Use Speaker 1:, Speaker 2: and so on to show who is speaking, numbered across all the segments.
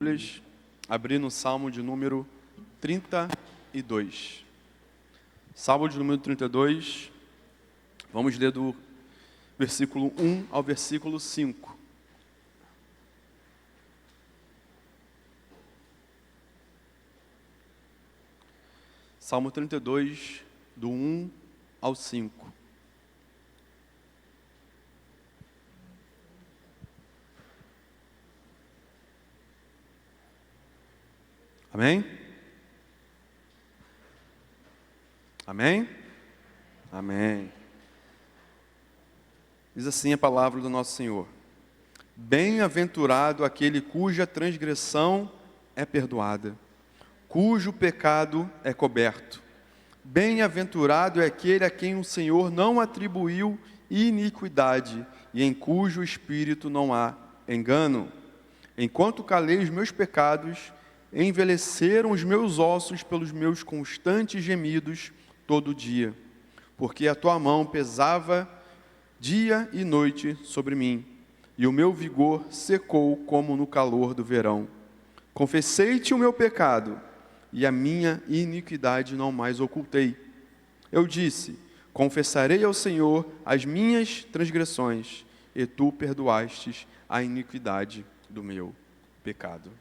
Speaker 1: Bíblias, abrir no Salmo de número 32. Salmo de número 32, vamos ler do versículo 1 ao versículo 5. Salmo 32, do 1 ao 5. Amém? Amém? Amém. Diz assim a palavra do nosso Senhor: Bem-aventurado aquele cuja transgressão é perdoada, cujo pecado é coberto. Bem-aventurado é aquele a quem o Senhor não atribuiu iniquidade e em cujo espírito não há engano. Enquanto calei os meus pecados, envelheceram os meus ossos pelos meus constantes gemidos todo dia, porque a tua mão pesava dia e noite sobre mim, e o meu vigor secou como no calor do verão. Confessei-te o meu pecado, e a minha iniquidade não mais ocultei. Eu disse: confessarei ao Senhor as minhas transgressões, e tu perdoastes a iniquidade do meu pecado.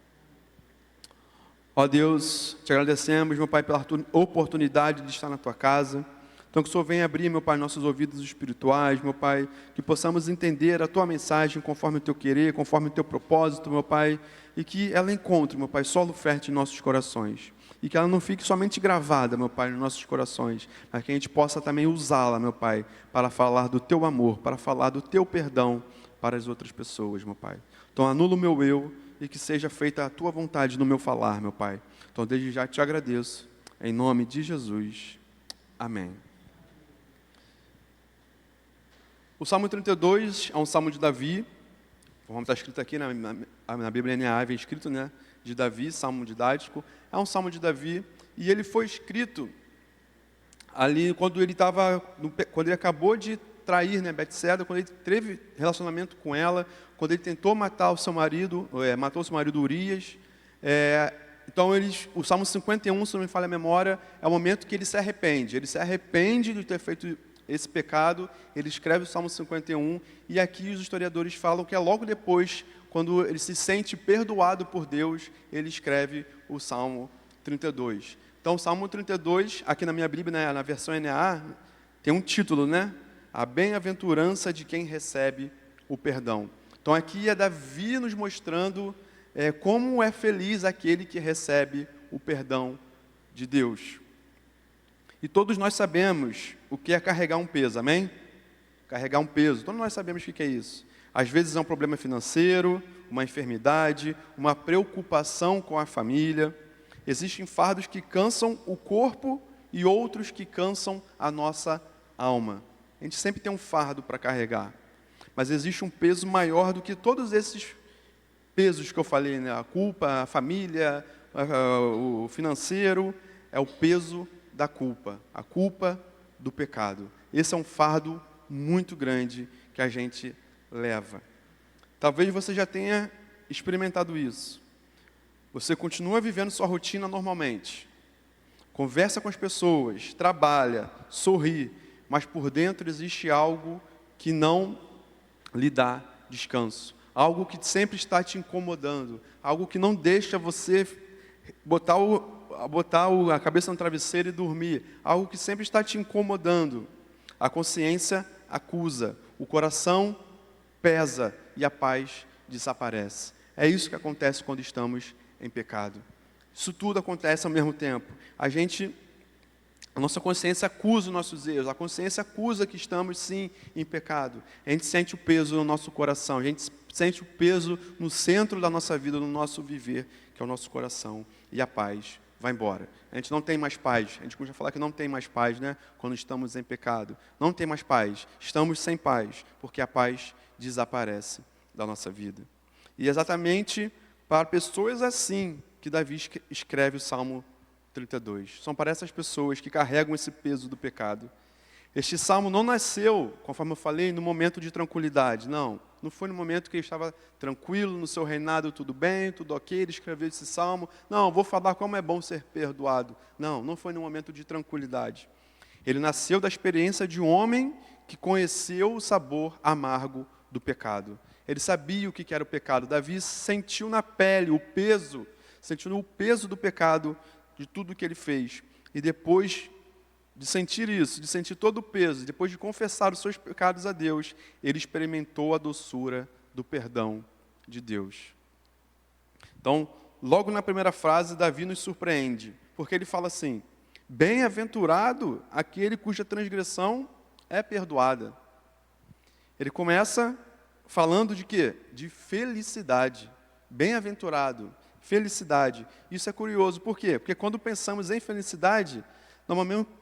Speaker 1: Ó Deus, te agradecemos, meu Pai, pela oportunidade de estar na Tua casa. Então que o Senhor venha abrir, meu Pai, nossos ouvidos espirituais, meu Pai, que possamos entender a Tua mensagem conforme o Teu querer, conforme o Teu propósito, meu Pai, e que ela encontre, meu Pai, solo fértil em nossos corações. E que ela não fique somente gravada, meu Pai, nos nossos corações, mas que a gente possa também usá-la, meu Pai, para falar do Teu amor, para falar do Teu perdão para as outras pessoas, meu Pai. Então anula o meu eu, e que seja feita a Tua vontade no meu falar, meu Pai. Então, desde já te agradeço, em nome de Jesus. Amém. O Salmo 32 é um Salmo de Davi, como está escrito aqui na Bíblia NAA, vem escrito, né, de Davi, Salmo didático. É um Salmo de Davi, e ele foi escrito ali quando ele acabou de trair, né, Betseba, quando ele teve relacionamento com ela, quando ele tentou matar o seu marido, matou o seu marido Urias. Então, o Salmo 51, se não me falha a memória, é o momento que ele se arrepende de ter feito esse pecado. Ele escreve o Salmo 51, e aqui os historiadores falam que é logo depois, quando ele se sente perdoado por Deus, ele escreve o Salmo 32. Então, o Salmo 32, aqui na minha Bíblia, né, na versão NAA, tem um título, né? A bem-aventurança de quem recebe o perdão. Então, aqui é Davi nos mostrando como é feliz aquele que recebe o perdão de Deus. E todos nós sabemos o que é carregar um peso, amém? Carregar um peso, todos nós sabemos o que é isso. Às vezes é um problema financeiro, uma enfermidade, uma preocupação com a família. Existem fardos que cansam o corpo e outros que cansam a nossa alma. A gente sempre tem um fardo para carregar, mas existe um peso maior do que todos esses pesos que eu falei, né? A culpa, a família, o financeiro, é o peso da culpa, a culpa do pecado. Esse é um fardo muito grande que a gente leva. Talvez você já tenha experimentado isso. Você continua vivendo sua rotina normalmente, conversa com as pessoas, trabalha, sorri, mas por dentro existe algo que não lhe dá descanso, algo que sempre está te incomodando, algo que não deixa você botar a cabeça no travesseiro e dormir, algo que sempre está te incomodando. A consciência acusa, o coração pesa e a paz desaparece. É isso que acontece quando estamos em pecado. Isso tudo acontece ao mesmo tempo. A nossa consciência acusa os nossos erros, a consciência acusa que estamos, sim, em pecado. A gente sente o peso no nosso coração, a gente sente o peso no centro da nossa vida, no nosso viver, que é o nosso coração, e a paz vai embora. A gente não tem mais paz, a gente começa a falar que não tem mais paz, né, quando estamos em pecado. Não tem mais paz, estamos sem paz, porque a paz desaparece da nossa vida. E exatamente para pessoas assim que Davi escreve o Salmo 32. São para essas pessoas que carregam esse peso do pecado. Este salmo não nasceu, conforme eu falei, no momento de tranquilidade. Não foi no momento que ele estava tranquilo, no seu reinado, tudo bem, tudo ok, ele escreveu esse salmo. Não, vou falar como é bom ser perdoado. Não foi no momento de tranquilidade. Ele nasceu da experiência de um homem que conheceu o sabor amargo do pecado. Ele sabia o que era o pecado. Davi sentiu na pele sentiu o peso do pecado, de tudo que ele fez. E depois de sentir isso, de sentir todo o peso, depois de confessar os seus pecados a Deus, ele experimentou a doçura do perdão de Deus. Então, logo na primeira frase, Davi nos surpreende, porque ele fala assim: bem-aventurado aquele cuja transgressão é perdoada. Ele começa falando de quê? De felicidade. Bem-aventurado, felicidade. Isso é curioso, por quê? Porque quando pensamos em felicidade,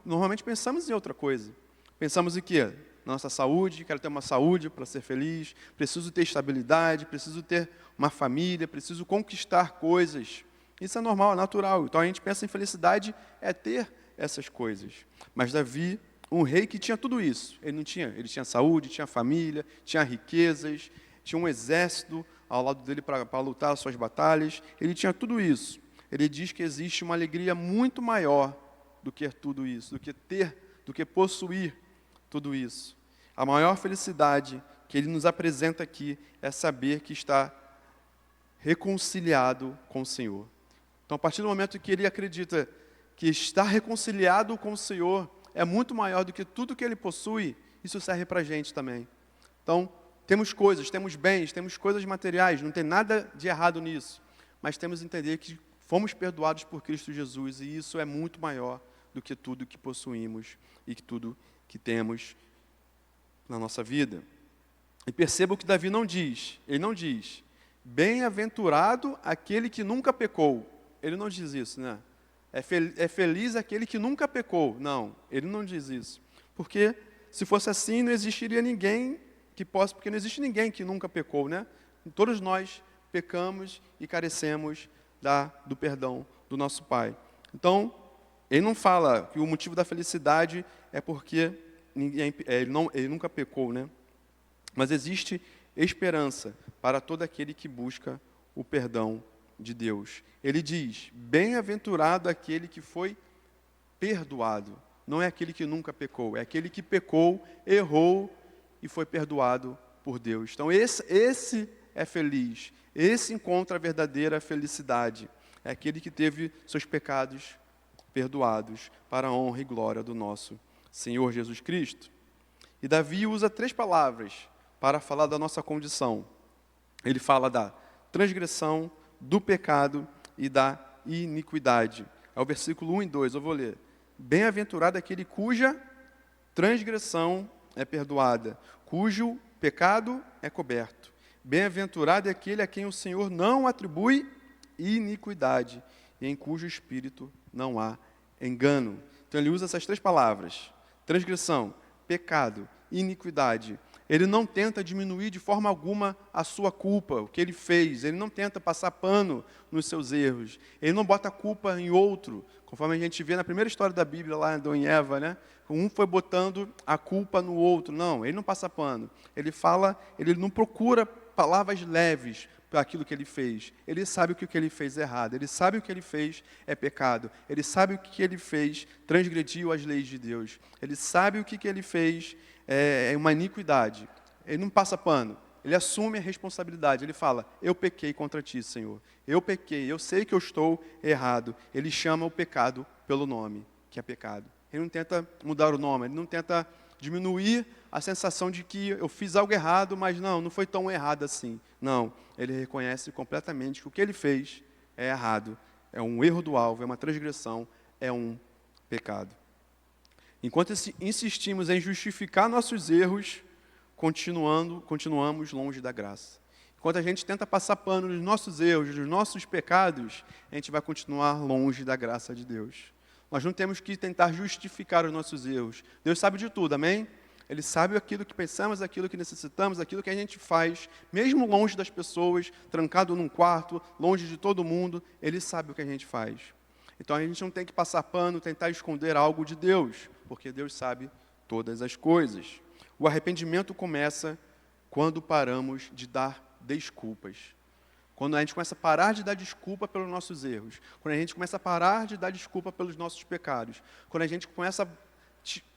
Speaker 1: normalmente pensamos em outra coisa. Pensamos em quê? Nossa saúde, quero ter uma saúde para ser feliz, preciso ter estabilidade, preciso ter uma família, preciso conquistar coisas. Isso é normal, é natural. Então a gente pensa em felicidade é ter essas coisas. Mas Davi, um rei que tinha tudo isso, ele não tinha. Ele tinha saúde, tinha família, tinha riquezas, tinha um exército ao lado dele para lutar as suas batalhas. Ele tinha tudo isso. Ele diz que existe uma alegria muito maior do que tudo isso, do que ter, do que possuir tudo isso. A maior felicidade que ele nos apresenta aqui é saber que está reconciliado com o Senhor. Então, a partir do momento que ele acredita que estar reconciliado com o Senhor é muito maior do que tudo que ele possui, isso serve para a gente também. Então, temos coisas, temos bens, temos coisas materiais, não tem nada de errado nisso, mas temos que entender que fomos perdoados por Cristo Jesus, e isso é muito maior do que tudo que possuímos e que tudo que temos na nossa vida. E perceba o que Davi não diz. Ele não diz, bem-aventurado aquele que nunca pecou. Ele não diz isso, né? É feliz aquele que nunca pecou. Não, ele não diz isso. Porque se fosse assim, não existiria ninguém que possa, porque não existe ninguém que nunca pecou, né? Todos nós pecamos e carecemos do perdão do nosso Pai. Então, ele não fala que o motivo da felicidade é porque ele nunca pecou, né? Mas existe esperança para todo aquele que busca o perdão de Deus. Ele diz, bem-aventurado aquele que foi perdoado. Não é aquele que nunca pecou, é aquele que pecou, errou e foi perdoado por Deus. Então esse é feliz, esse encontra a verdadeira felicidade. É aquele que teve seus pecados perdoados para a honra e glória do nosso Senhor Jesus Cristo. E Davi usa 3 palavras para falar da nossa condição. Ele fala da transgressão, do pecado e da iniquidade. É o versículo 1 e 2, eu vou ler. Bem-aventurado aquele cuja transgressão é perdoada, cujo pecado é coberto. Bem-aventurado é aquele a quem o Senhor não atribui iniquidade, e em cujo espírito não há engano. Então ele usa essas 3 palavras, transgressão, pecado, iniquidade. Ele não tenta diminuir de forma alguma a sua culpa, o que ele fez. Ele não tenta passar pano nos seus erros. Ele não bota a culpa em outro, conforme a gente vê na primeira história da Bíblia, lá em Adão e Eva, né? Um foi botando a culpa no outro. Não, ele não passa pano. Ele não procura palavras leves para aquilo que ele fez. Ele sabe que o que ele fez é errado. Ele sabe o que ele fez é pecado. Ele sabe o que ele fez transgrediu as leis de Deus. Ele sabe o que ele fez é uma iniquidade. Ele não passa pano. Ele assume a responsabilidade. Ele fala, eu pequei contra ti, Senhor. Eu pequei, eu sei que eu estou errado. Ele chama o pecado pelo nome, que é pecado. Ele não tenta mudar o nome, ele não tenta diminuir a sensação de que eu fiz algo errado, mas não foi tão errado assim. Não, ele reconhece completamente que o que ele fez é errado, é um erro do alvo, é uma transgressão, é um pecado. Enquanto insistimos em justificar nossos erros, continuamos longe da graça. Enquanto a gente tenta passar pano nos nossos erros, nos nossos pecados, a gente vai continuar longe da graça de Deus. Nós não temos que tentar justificar os nossos erros. Deus sabe de tudo, amém? Ele sabe aquilo que pensamos, aquilo que necessitamos, aquilo que a gente faz, mesmo longe das pessoas, trancado num quarto, longe de todo mundo, Ele sabe o que a gente faz. Então a gente não tem que passar pano, tentar esconder algo de Deus, porque Deus sabe todas as coisas. O arrependimento começa quando paramos de dar desculpas. Quando a gente começa a parar de dar desculpa pelos nossos erros. Quando a gente começa a parar de dar desculpa pelos nossos pecados. Quando a gente começa a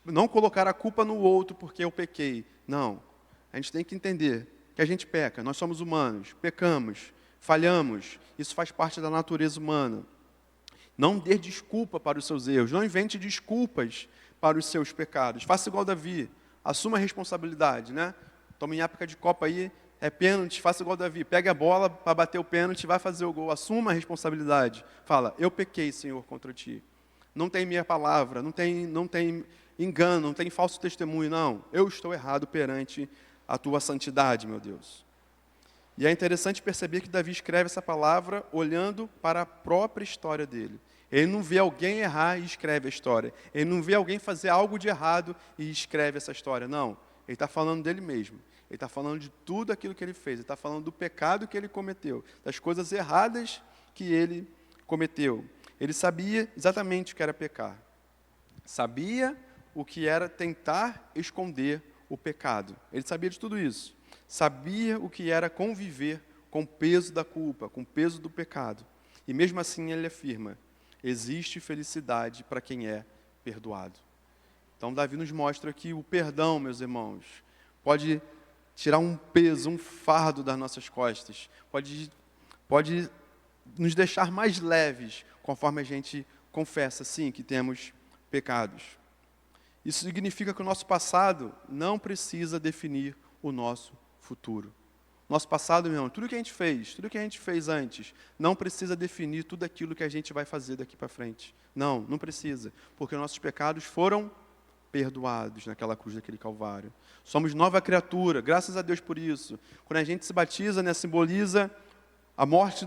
Speaker 1: não colocar a culpa no outro porque eu pequei. Não. A gente tem que entender que a gente peca. Nós somos humanos. Pecamos. Falhamos. Isso faz parte da natureza humana. Não dê desculpa para os seus erros. Não invente desculpas para os seus pecados. Faça igual Davi. Assuma a responsabilidade, né? Toma em época de Copa aí, é pênalti, faça igual Davi. Pegue a bola para bater o pênalti, vai fazer o gol. Assuma a responsabilidade. Fala, eu pequei, Senhor, contra ti. Não tem minha palavra, não tem engano, não tem falso testemunho, não. Eu estou errado perante a tua santidade, meu Deus. E é interessante perceber que Davi escreve essa palavra olhando para a própria história dele. Ele não vê alguém errar e escreve a história. Ele não vê alguém fazer algo de errado e escreve essa história. Não, ele está falando dele mesmo. Ele está falando de tudo aquilo que ele fez. Ele está falando do pecado que ele cometeu, das coisas erradas que ele cometeu. Ele sabia exatamente o que era pecar. Sabia o que era tentar esconder o pecado. Ele sabia de tudo isso. Sabia o que era conviver com o peso da culpa, com o peso do pecado. E mesmo assim ele afirma, existe felicidade para quem é perdoado. Então Davi nos mostra que o perdão, meus irmãos, pode tirar um peso, um fardo das nossas costas. Pode nos deixar mais leves, conforme a gente confessa, sim, que temos pecados. Isso significa que o nosso passado não precisa definir o nosso futuro. Nosso passado, meu irmão, tudo que a gente fez antes, não precisa definir tudo aquilo que a gente vai fazer daqui para frente. Não, não precisa, porque nossos pecados foram perdoados naquela cruz daquele Calvário. Somos nova criatura, graças a Deus por isso. Quando a gente se batiza, né, simboliza a morte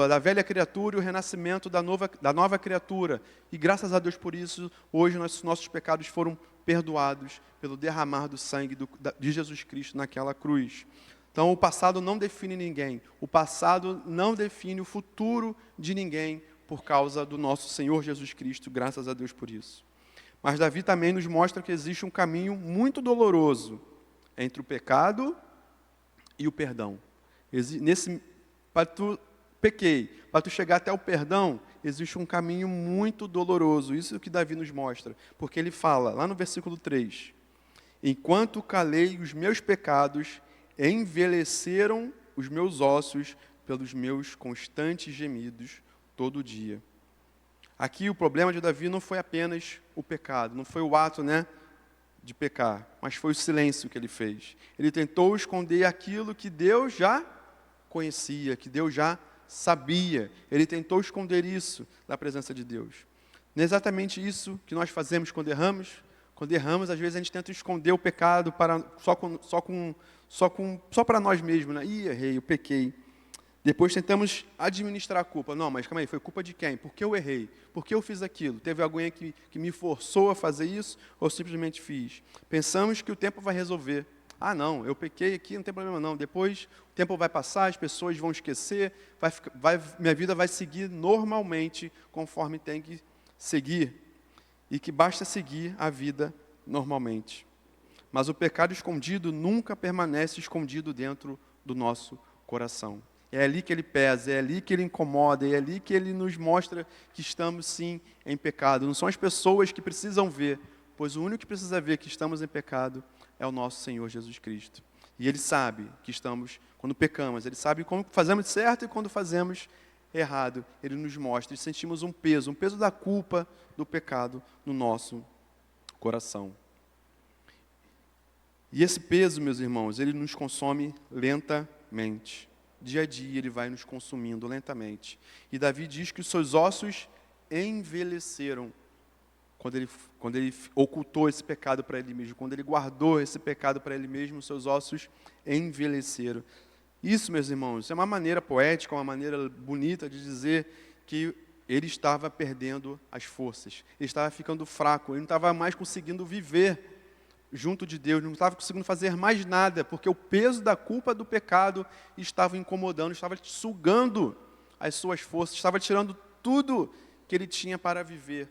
Speaker 1: da velha criatura e o renascimento da nova criatura. E graças a Deus por isso, hoje nossos pecados foram perdoados pelo derramar do sangue de Jesus Cristo naquela cruz. Então, o passado não define ninguém. O passado não define o futuro de ninguém por causa do nosso Senhor Jesus Cristo. Graças a Deus por isso. Mas Davi também nos mostra que existe um caminho muito doloroso entre o pecado e o perdão. Para tu chegar até o perdão, existe um caminho muito doloroso. Isso é o que Davi nos mostra. Porque ele fala, lá no versículo 3, enquanto calei os meus pecados, envelheceram os meus ossos pelos meus constantes gemidos todo dia. Aqui o problema de Davi não foi apenas o pecado, não foi o ato, né, de pecar, mas foi o silêncio que ele fez. Ele tentou esconder aquilo que Deus já conhecia, que Deus já sabia. Ele tentou esconder isso da presença de Deus. Não é exatamente isso que nós fazemos quando erramos? Quando erramos, às vezes a gente tenta esconder o pecado só para nós mesmos, né? Ih, errei, eu pequei. Depois tentamos administrar a culpa. Não, mas calma aí, foi culpa de quem? Por que eu errei? Por que eu fiz aquilo? Teve alguém que me forçou a fazer isso ou simplesmente fiz? Pensamos que o tempo vai resolver. Ah, não, eu pequei aqui, não tem problema não. Depois o tempo vai passar, as pessoas vão esquecer, minha vida vai seguir normalmente conforme tem que seguir. E que basta seguir a vida normalmente. Mas o pecado escondido nunca permanece escondido dentro do nosso coração. É ali que ele pesa, é ali que ele incomoda, é ali que ele nos mostra que estamos sim em pecado. Não são as pessoas que precisam ver, pois o único que precisa ver que estamos em pecado é o nosso Senhor Jesus Cristo. E Ele sabe que estamos, quando pecamos, Ele sabe quando fazemos certo e quando fazemos errado. Ele nos mostra e sentimos um peso da culpa do pecado no nosso coração. E esse peso, meus irmãos, ele nos consome lentamente. Dia a dia ele vai nos consumindo lentamente. E Davi diz que os seus ossos envelheceram quando ele ocultou esse pecado para ele mesmo, quando ele guardou esse pecado para ele mesmo, os seus ossos envelheceram. Isso, meus irmãos, é uma maneira poética, uma maneira bonita de dizer que ele estava perdendo as forças, ele estava ficando fraco, ele não estava mais conseguindo viver junto de Deus, não estava conseguindo fazer mais nada, porque o peso da culpa do pecado estava incomodando, estava sugando as suas forças, estava tirando tudo que ele tinha para viver,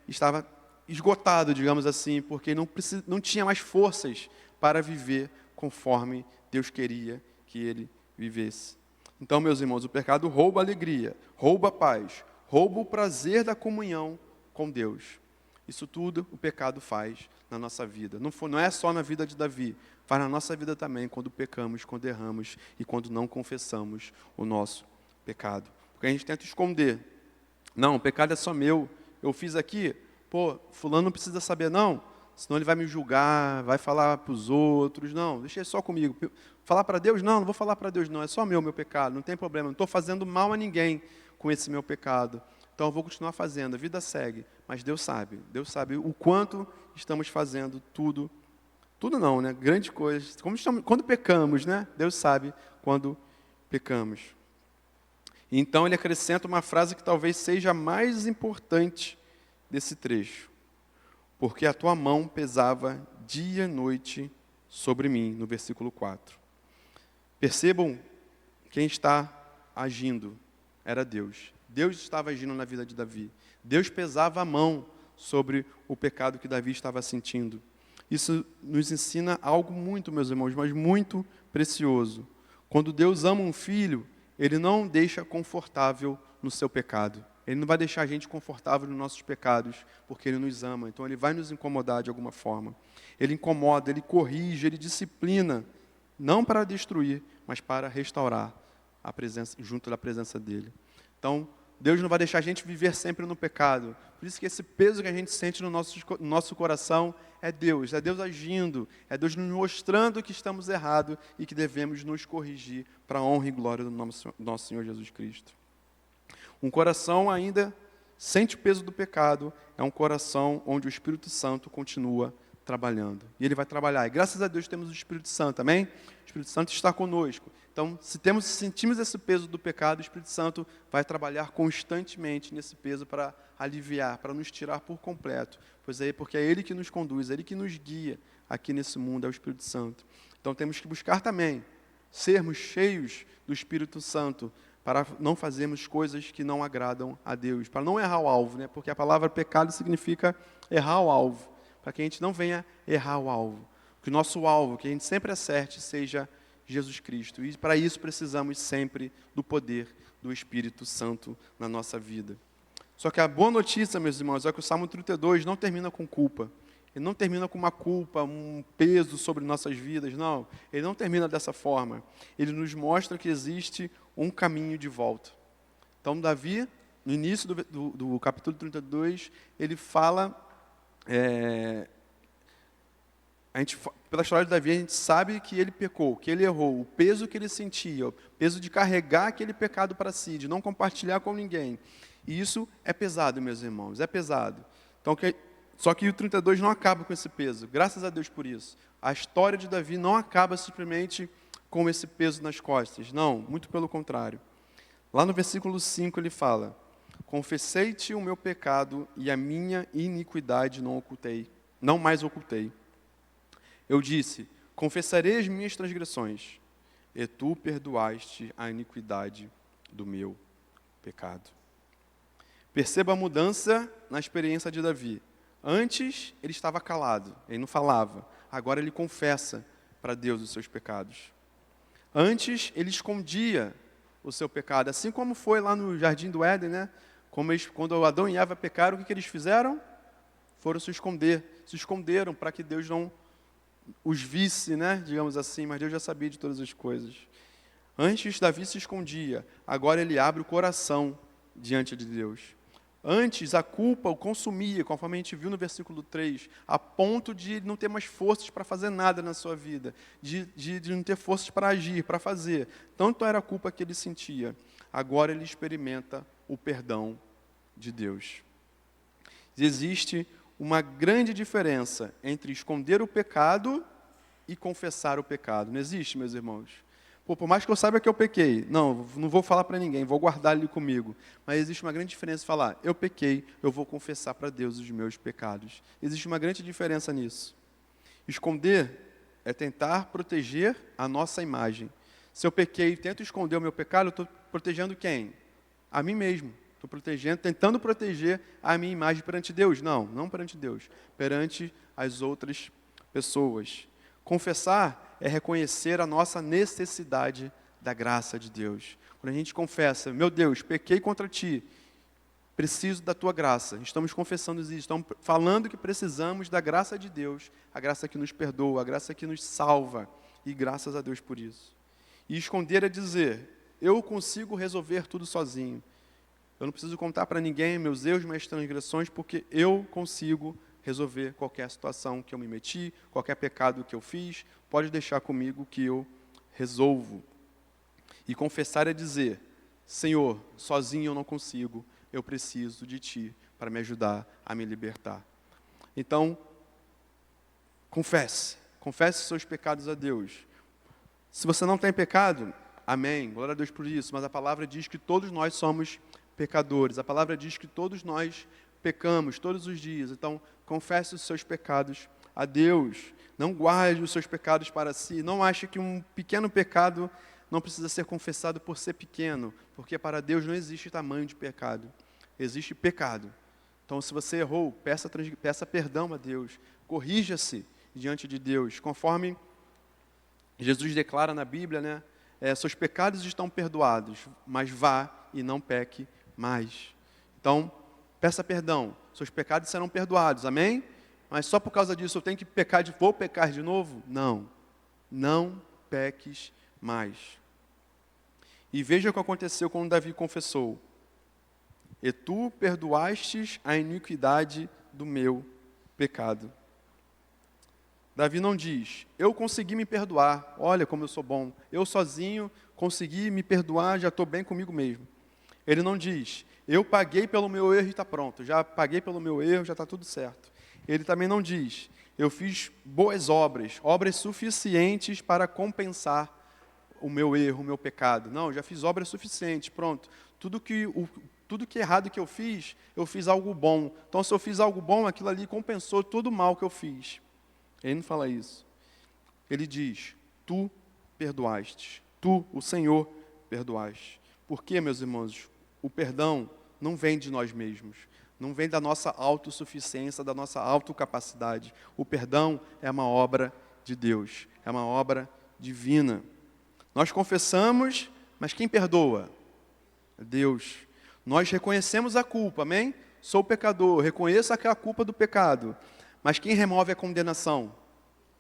Speaker 1: estava esgotado, digamos assim, porque não tinha mais forças para viver conforme Deus queria que ele vivesse. Então, meus irmãos, o pecado rouba a alegria, rouba a paz, rouba o prazer da comunhão com Deus. Isso tudo o pecado faz na nossa vida. Não é só na vida de Davi, faz na nossa vida também, quando pecamos, quando erramos e quando não confessamos o nosso pecado. Porque a gente tenta esconder. Não, o pecado é só meu. Eu fiz aqui, fulano não precisa saber não, senão ele vai me julgar, vai falar para os outros. Não, deixa ele só comigo. Falar para Deus? Não vou falar para Deus não, é só meu pecado, não tem problema, não estou fazendo mal a ninguém com esse meu pecado. Então eu vou continuar fazendo, a vida segue, mas Deus sabe o quanto estamos fazendo tudo não, né? Grandes coisas. Quando pecamos, né? Deus sabe quando pecamos. Então ele acrescenta uma frase que talvez seja a mais importante desse trecho. Porque a tua mão pesava dia e noite sobre mim, no versículo 4. Percebam quem está agindo, era Deus. Deus estava agindo na vida de Davi. Deus pesava a mão sobre o pecado que Davi estava sentindo. Isso nos ensina algo muito, meus irmãos, mas muito precioso. Quando Deus ama um filho, Ele não deixa confortável no seu pecado. Ele não vai deixar a gente confortável nos nossos pecados, porque Ele nos ama. Então, Ele vai nos incomodar de alguma forma. Ele incomoda, Ele corrige, Ele disciplina, não para destruir, mas para restaurar a presença, junto da presença dEle. Então, Deus não vai deixar a gente viver sempre no pecado. Por isso que esse peso que a gente sente no nosso coração é Deus agindo, é Deus nos mostrando que estamos errados e que devemos nos corrigir para a honra e glória do nosso Senhor Jesus Cristo. Um coração ainda sente o peso do pecado, é um coração onde o Espírito Santo continua trabalhando. E Ele vai trabalhar. E graças a Deus temos o Espírito Santo, amém? O Espírito Santo está conosco. Então, se sentimos esse peso do pecado, o Espírito Santo vai trabalhar constantemente nesse peso para aliviar, para nos tirar por completo. Porque é Ele que nos conduz, é Ele que nos guia aqui nesse mundo, é o Espírito Santo. Então, temos que buscar também sermos cheios do Espírito Santo, para não fazermos coisas que não agradam a Deus, para não errar o alvo, né? Porque a palavra pecado significa errar o alvo, para que a gente não venha errar o alvo. Que o nosso alvo, que a gente sempre acerte, seja Jesus Cristo. E para isso precisamos sempre do poder do Espírito Santo na nossa vida. Só que a boa notícia, meus irmãos, é que o Salmo 32 não termina com culpa. Ele não termina com uma culpa, um peso sobre nossas vidas, não. Ele não termina dessa forma. Ele nos mostra que existe um caminho de volta. Então, Davi, no início do capítulo 32, ele fala... pela história de Davi, a gente sabe que ele pecou, que ele errou, o peso que ele sentia, o peso de carregar aquele pecado para si, de não compartilhar com ninguém. E isso é pesado, meus irmãos, é pesado. Então, só que o 32 não acaba com esse peso, graças a Deus por isso. A história de Davi não acaba simplesmente com esse peso nas costas, não, muito pelo contrário. Lá no versículo 5 ele fala: confessei-te o meu pecado e a minha iniquidade não mais ocultei. Eu disse, confessarei as minhas transgressões, e tu perdoaste a iniquidade do meu pecado. Perceba a mudança na experiência de Davi. Antes, ele estava calado, ele não falava. Agora ele confessa para Deus os seus pecados. Antes, ele escondia o seu pecado, assim como foi lá no Jardim do Éden, né? Quando Adão e Eva pecaram, o que eles fizeram? Foram se esconderam para que Deus não os visse, né? Digamos assim, mas Deus já sabia de todas as coisas. Antes, Davi se escondia, agora ele abre o coração diante de Deus. Antes, a culpa o consumia, conforme a gente viu no versículo 3, a ponto de não ter mais forças para fazer nada na sua vida, de não ter forças para agir, para fazer. Tanto era a culpa que ele sentia. Agora ele experimenta o perdão de Deus. Existe uma grande diferença entre esconder o pecado e confessar o pecado. Não existe, meus irmãos? Por mais que eu saiba que eu pequei, não vou falar para ninguém, vou guardar ele comigo. Mas existe uma grande diferença em falar, eu pequei, eu vou confessar para Deus os meus pecados. Existe uma grande diferença nisso. Esconder é tentar proteger a nossa imagem. Se eu pequei e tento esconder o meu pecado, eu estou protegendo quem? A mim mesmo. Estou protegendo, tentando proteger a minha imagem perante Deus. Não, não perante Deus, perante as outras pessoas. Confessar é reconhecer a nossa necessidade da graça de Deus. Quando a gente confessa, meu Deus, pequei contra Ti, preciso da Tua graça. Estamos confessando isso, estamos falando que precisamos da graça de Deus, a graça que nos perdoa, a graça que nos salva, e graças a Deus por isso. E esconder é dizer, eu consigo resolver tudo sozinho. Eu não preciso contar para ninguém meus erros, minhas transgressões, porque eu consigo resolver qualquer situação que eu me meti, qualquer pecado que eu fiz, pode deixar comigo que eu resolvo. E confessar é dizer, Senhor, sozinho eu não consigo, eu preciso de Ti para me ajudar a me libertar. Então, confesse os seus pecados a Deus. Se você não tem pecado, amém, glória a Deus por isso, mas a palavra diz que todos nós somos pecadores. A palavra diz que todos nós pecamos todos os dias. Então, confesse os seus pecados a Deus. Não guarde os seus pecados para si. Não ache que um pequeno pecado não precisa ser confessado por ser pequeno, porque para Deus não existe tamanho de pecado. Existe pecado. Então, se você errou, peça perdão a Deus. Corrija-se diante de Deus. Conforme Jesus declara na Bíblia, né? Seus pecados estão perdoados, mas vá e não peque mais. Então, peça perdão, seus pecados serão perdoados, amém? Mas só por causa disso eu tenho que vou pecar de novo? Não, não peques mais. E veja o que aconteceu quando Davi confessou. E tu perdoastes a iniquidade do meu pecado. Davi não diz, eu consegui me perdoar, olha como eu sou bom, eu sozinho consegui me perdoar, já estou bem comigo mesmo. Ele não diz, eu paguei pelo meu erro e está pronto, já paguei pelo meu erro, já está tudo certo. Ele também não diz, eu fiz boas obras, obras suficientes para compensar o meu erro, o meu pecado. Não, já fiz obras suficientes, pronto. Tudo que errado que eu fiz algo bom. Então, se eu fiz algo bom, aquilo ali compensou todo o mal que eu fiz. Ele não fala isso. Ele diz, tu perdoaste. Tu, o Senhor, perdoaste. Por quê, meus irmãos? O perdão não vem de nós mesmos. Não vem da nossa autossuficiência, da nossa autocapacidade. O perdão é uma obra de Deus. É uma obra divina. Nós confessamos, mas quem perdoa? Deus. Nós reconhecemos a culpa, amém? Sou pecador, reconheço a culpa do pecado. Mas quem remove a condenação?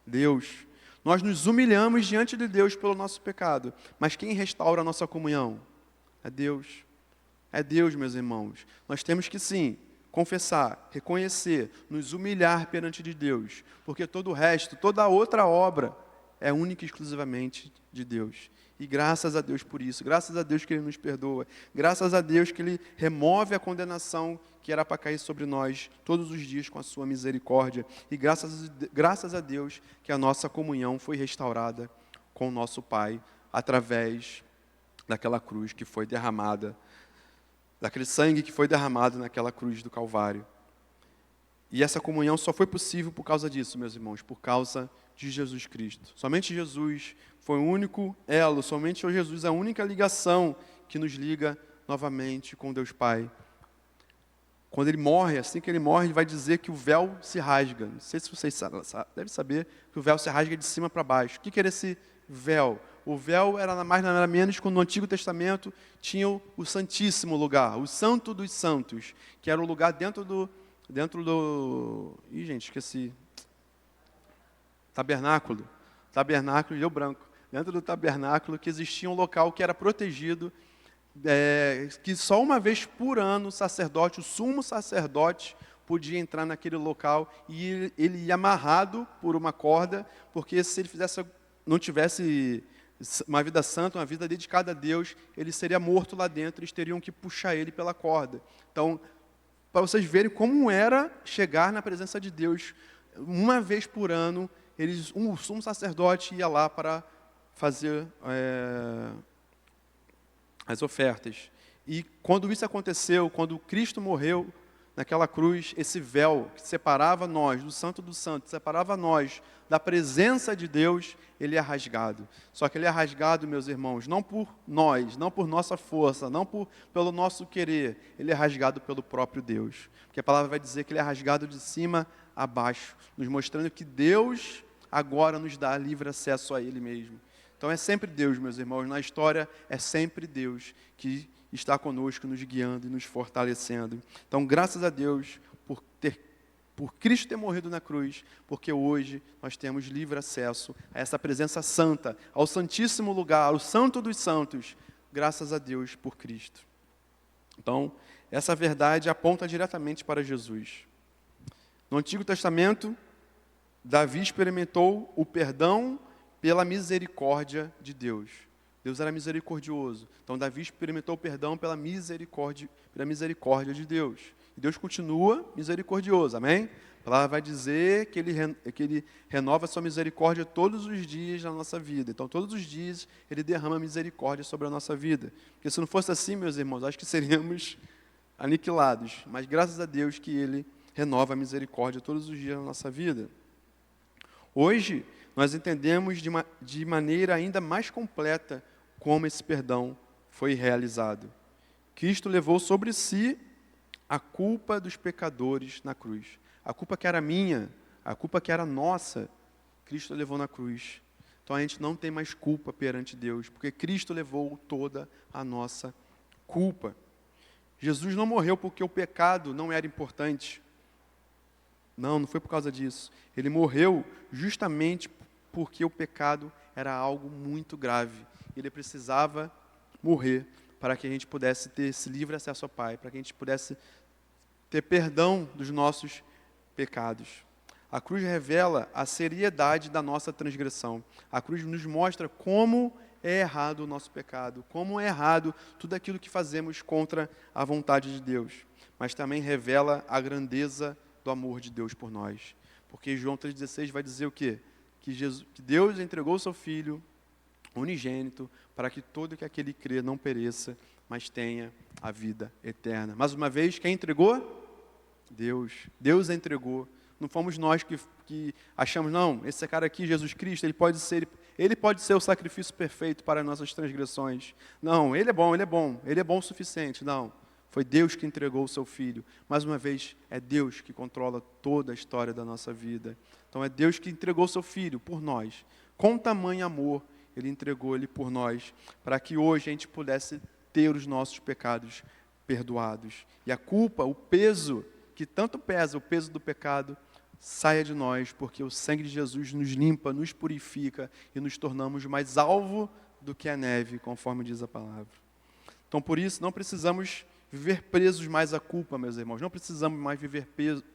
Speaker 1: Deus. Nós nos humilhamos diante de Deus pelo nosso pecado. Mas quem restaura a nossa comunhão? É Deus. É Deus, meus irmãos. Nós temos que sim, confessar, reconhecer, nos humilhar perante de Deus. Porque todo o resto, toda a outra obra é única e exclusivamente de Deus. E graças a Deus por isso, graças a Deus que Ele nos perdoa, graças a Deus que Ele remove a condenação que era para cair sobre nós todos os dias com a sua misericórdia. E graças a Deus que a nossa comunhão foi restaurada com o nosso Pai, através daquela cruz que foi derramada, daquele sangue que foi derramado naquela cruz do Calvário. E essa comunhão só foi possível por causa disso, meus irmãos, por causa de Jesus Cristo. Somente Jesus foi o único elo, somente Jesus é a única ligação que nos liga novamente com Deus Pai. Quando Ele morre, assim que Ele morre, Ele vai dizer que o véu se rasga. Não sei se vocês devem saber que o véu se rasga de cima para baixo. O que era esse véu? O véu era nada mais nada menos quando no Antigo Testamento tinha o Santíssimo Lugar, o Santo dos Santos, que era o lugar dentro do... Ih, gente, esqueci. Tabernáculo, deu branco. Dentro do tabernáculo que existia um local que era protegido, que só uma vez por ano o sumo sacerdote, podia entrar naquele local e ele ia amarrado por uma corda, porque se ele não tivesse uma vida santa, uma vida dedicada a Deus, ele seria morto lá dentro, eles teriam que puxar ele pela corda. Então, para vocês verem como era chegar na presença de Deus, uma vez por ano, o sumo sacerdote ia lá para fazer as ofertas. E quando isso aconteceu, quando Cristo morreu naquela cruz, esse véu que separava nós do Santo dos Santos, separava nós da presença de Deus, ele é rasgado. Só que ele é rasgado, meus irmãos, não por nós, não por nossa força, não pelo nosso querer, ele é rasgado pelo próprio Deus. Porque a palavra vai dizer que ele é rasgado de cima a baixo, nos mostrando que Deus agora nos dá livre acesso a ele mesmo. Então é sempre Deus, meus irmãos, na história é sempre Deus que está conosco, nos guiando e nos fortalecendo. Então, graças a Deus por Cristo ter morrido na cruz, porque hoje nós temos livre acesso a essa presença santa, ao santíssimo lugar, ao santo dos santos, graças a Deus por Cristo. Então, essa verdade aponta diretamente para Jesus. No Antigo Testamento, Davi experimentou o perdão pela misericórdia de Deus. Deus era misericordioso. Então, Davi experimentou o perdão pela misericórdia de Deus. E Deus continua misericordioso, amém? A palavra vai dizer que ele renova a sua misericórdia todos os dias na nossa vida. Então, todos os dias, Ele derrama misericórdia sobre a nossa vida. Porque se não fosse assim, meus irmãos, acho que seríamos aniquilados. Mas graças a Deus que Ele renova a misericórdia todos os dias na nossa vida. Hoje, nós entendemos de maneira ainda mais completa como esse perdão foi realizado. Cristo levou sobre si a culpa dos pecadores na cruz. A culpa que era minha, a culpa que era nossa, Cristo levou na cruz. Então a gente não tem mais culpa perante Deus, porque Cristo levou toda a nossa culpa. Jesus não morreu porque o pecado não era importante. Não foi por causa disso. Ele morreu justamente porque o pecado era algo muito grave. Ele precisava morrer para que a gente pudesse ter esse livre acesso ao Pai, para que a gente pudesse ter perdão dos nossos pecados. A cruz revela a seriedade da nossa transgressão. A cruz nos mostra como é errado o nosso pecado, como é errado tudo aquilo que fazemos contra a vontade de Deus. Mas também revela a grandeza do amor de Deus por nós. Porque João 3,16 vai dizer o quê? Que Deus entregou o seu Filho unigênito para que todo aquele que crê não pereça, mas tenha a vida eterna. Mais uma vez, quem entregou? Deus. Deus entregou. Não fomos nós que achamos, não, esse cara aqui, Jesus Cristo, ele pode ser o sacrifício perfeito para nossas transgressões. Não, ele é bom o suficiente. Não, foi Deus que entregou o seu Filho. Mais uma vez, é Deus que controla toda a história da nossa vida. Então é Deus que entregou o seu Filho por nós. Com tamanho amor, Ele entregou Ele por nós, para que hoje a gente pudesse ter os nossos pecados perdoados. E a culpa, o peso, que tanto pesa, o peso do pecado, saia de nós, porque o sangue de Jesus nos limpa, nos purifica e nos tornamos mais alvo do que a neve, conforme diz a palavra. Então, por isso, não precisamos viver presos mais à culpa, meus irmãos. Não precisamos mais viver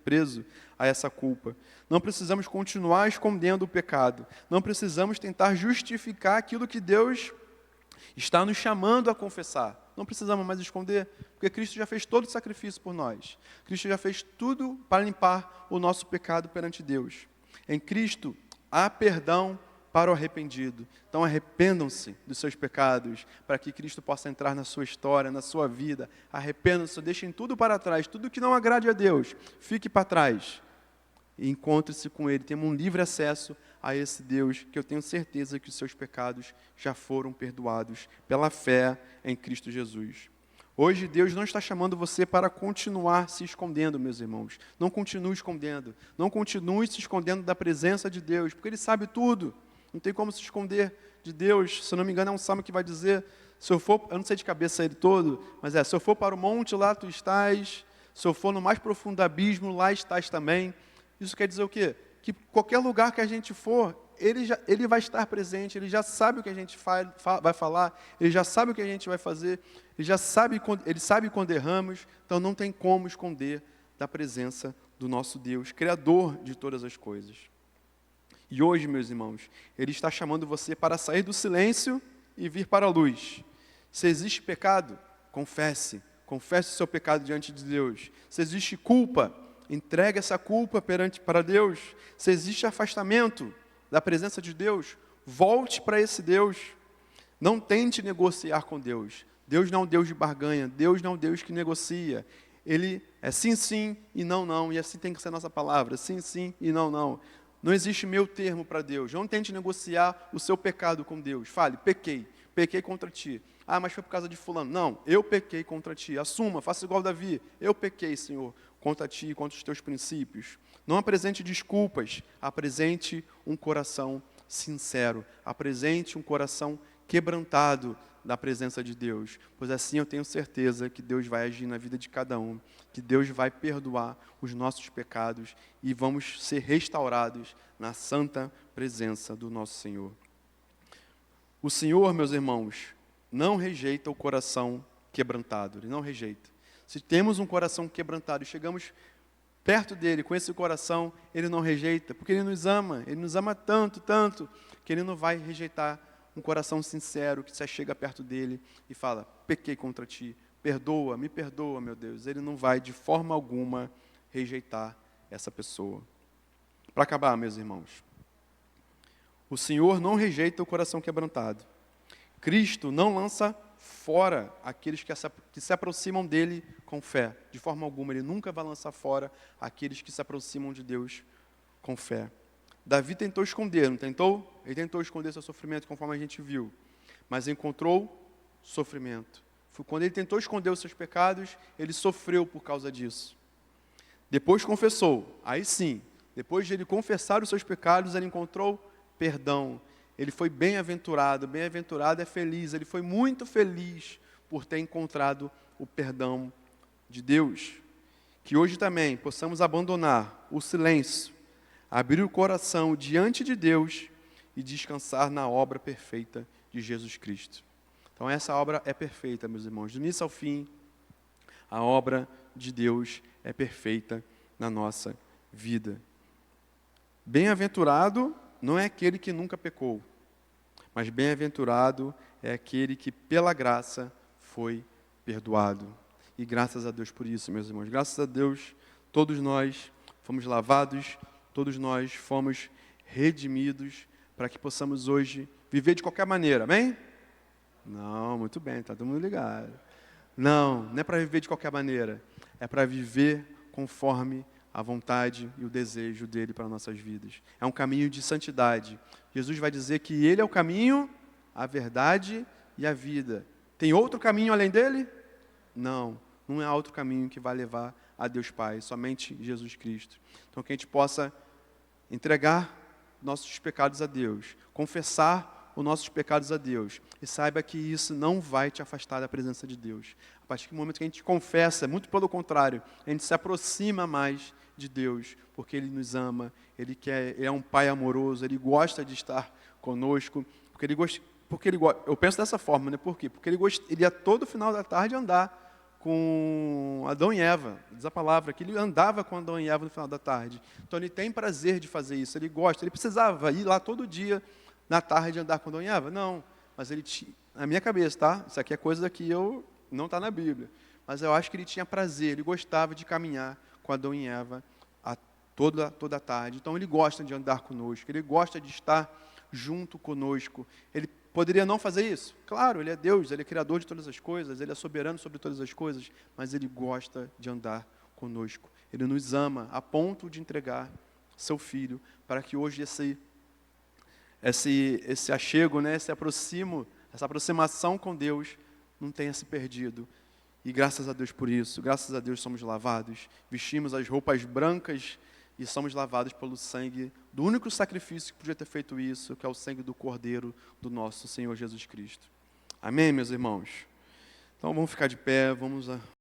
Speaker 1: preso a essa culpa. Não precisamos continuar escondendo o pecado. Não precisamos tentar justificar aquilo que Deus está nos chamando a confessar. Não precisamos mais esconder, porque Cristo já fez todo o sacrifício por nós. Cristo já fez tudo para limpar o nosso pecado perante Deus. Em Cristo há perdão para o arrependido. Então arrependam-se dos seus pecados, para que Cristo possa entrar na sua história, na sua vida. Arrependam-se, deixem tudo para trás, tudo que não agrade a Deus, fique para trás. E encontre-se com Ele, tenha um livre acesso a esse Deus, que eu tenho certeza que os seus pecados já foram perdoados pela fé em Cristo Jesus. Hoje Deus não está chamando você para continuar se escondendo, meus irmãos. Não continue escondendo. Não continue se escondendo da presença de Deus, porque Ele sabe tudo. Não tem como se esconder de Deus. Se eu não me engano, é um salmo que vai dizer, se eu for, eu não sei de cabeça ele todo, mas se eu for para o monte, lá tu estás. Se eu for no mais profundo abismo, lá estás também. Isso quer dizer o quê? Que qualquer lugar que a gente for, ele vai estar presente, Ele já sabe o que a gente vai falar, Ele já sabe o que a gente vai fazer, Ele sabe quando erramos, então não tem como esconder da presença do nosso Deus, Criador de todas as coisas. E hoje, meus irmãos, Ele está chamando você para sair do silêncio e vir para a luz. Se existe pecado, confesse o seu pecado diante de Deus. Se existe culpa, entregue essa culpa para Deus. Se existe afastamento da presença de Deus, volte para esse Deus. Não tente negociar com Deus. Deus não é um Deus de barganha. Deus não é um Deus que negocia. ele é sim, sim e não, não. E assim tem que ser a nossa palavra, sim, sim e não, não. Não existe meio termo para Deus. Não tente negociar o seu pecado com Deus. Fale, pequei contra ti. Ah, mas foi por causa de fulano. Não, eu pequei contra ti. Assuma, faça igual Davi. Eu pequei, Senhor, contra ti, contra os teus princípios. Não apresente desculpas, apresente um coração sincero. Apresente um coração quebrantado da presença de Deus, pois assim eu tenho certeza que Deus vai agir na vida de cada um, que Deus vai perdoar os nossos pecados e vamos ser restaurados na santa presença do nosso Senhor. O Senhor, meus irmãos, não rejeita o coração quebrantado, Ele não rejeita. Se temos um coração quebrantado e chegamos perto dele com esse coração, Ele não rejeita, porque Ele nos ama tanto, tanto, que Ele não vai rejeitar um coração sincero que se achega perto dele e fala, pequei contra ti, me perdoa, meu Deus. Ele não vai de forma alguma rejeitar essa pessoa. Para acabar, meus irmãos, o Senhor não rejeita o coração quebrantado. Cristo não lança fora aqueles que se aproximam dele com fé. De forma alguma, Ele nunca vai lançar fora aqueles que se aproximam de Deus com fé. Davi tentou esconder, não tentou? Ele tentou esconder seu sofrimento, conforme a gente viu. Mas encontrou sofrimento. Quando ele tentou esconder os seus pecados, ele sofreu por causa disso. Depois confessou. Aí sim, depois de ele confessar os seus pecados, ele encontrou perdão. Ele foi bem-aventurado. Bem-aventurado é feliz. Ele foi muito feliz por ter encontrado o perdão de Deus. Que hoje também possamos abandonar o silêncio, abrir o coração diante de Deus e descansar na obra perfeita de Jesus Cristo. Então essa obra é perfeita, meus irmãos. Do início ao fim, a obra de Deus é perfeita na nossa vida. Bem-aventurado não é aquele que nunca pecou, mas bem-aventurado é aquele que pela graça foi perdoado. E graças a Deus por isso, meus irmãos. Graças a Deus, todos nós fomos lavados, todos nós fomos redimidos para que possamos hoje viver de qualquer maneira, amém? Não, muito bem, está todo mundo ligado. Não é para viver de qualquer maneira, é para viver conforme a vontade e o desejo dele para nossas vidas. É um caminho de santidade. Jesus vai dizer que ele é o caminho, a verdade e a vida. Tem outro caminho além dele? Não há outro caminho que vai levar a Deus Pai, somente Jesus Cristo. Então que a gente possa entregar nossos pecados a Deus, confessar os nossos pecados a Deus, e saiba que isso não vai te afastar da presença de Deus. A partir do momento que a gente confessa, muito pelo contrário, a gente se aproxima mais de Deus, porque Ele nos ama, Ele é um Pai amoroso, Ele gosta de estar conosco, eu penso dessa forma, né? Por quê? Porque Ele ia todo final da tarde andar com Adão e Eva, diz a palavra, que ele andava com Adão e Eva no final da tarde. Então ele tem prazer de fazer isso, ele gosta, ele precisava ir lá todo dia, na tarde, andar com Adão e Eva? Não, mas ele tinha, na minha cabeça, tá? Isso aqui é coisa que não está na Bíblia, mas eu acho que ele tinha prazer, ele gostava de caminhar com Adão e Eva toda a tarde. Então ele gosta de andar conosco, ele gosta de estar junto conosco. Ele poderia não fazer isso? Claro, Ele é Deus, Ele é Criador de todas as coisas, Ele é soberano sobre todas as coisas, mas Ele gosta de andar conosco. Ele nos ama a ponto de entregar Seu Filho, para que hoje esse achego, né, essa aproximação com Deus não tenha se perdido. E graças a Deus por isso, graças a Deus somos lavados, vestimos as roupas brancas e somos lavados pelo sangue do único sacrifício que podia ter feito isso, que é o sangue do Cordeiro do nosso Senhor Jesus Cristo. Amém, meus irmãos? Então vamos ficar de pé, vamos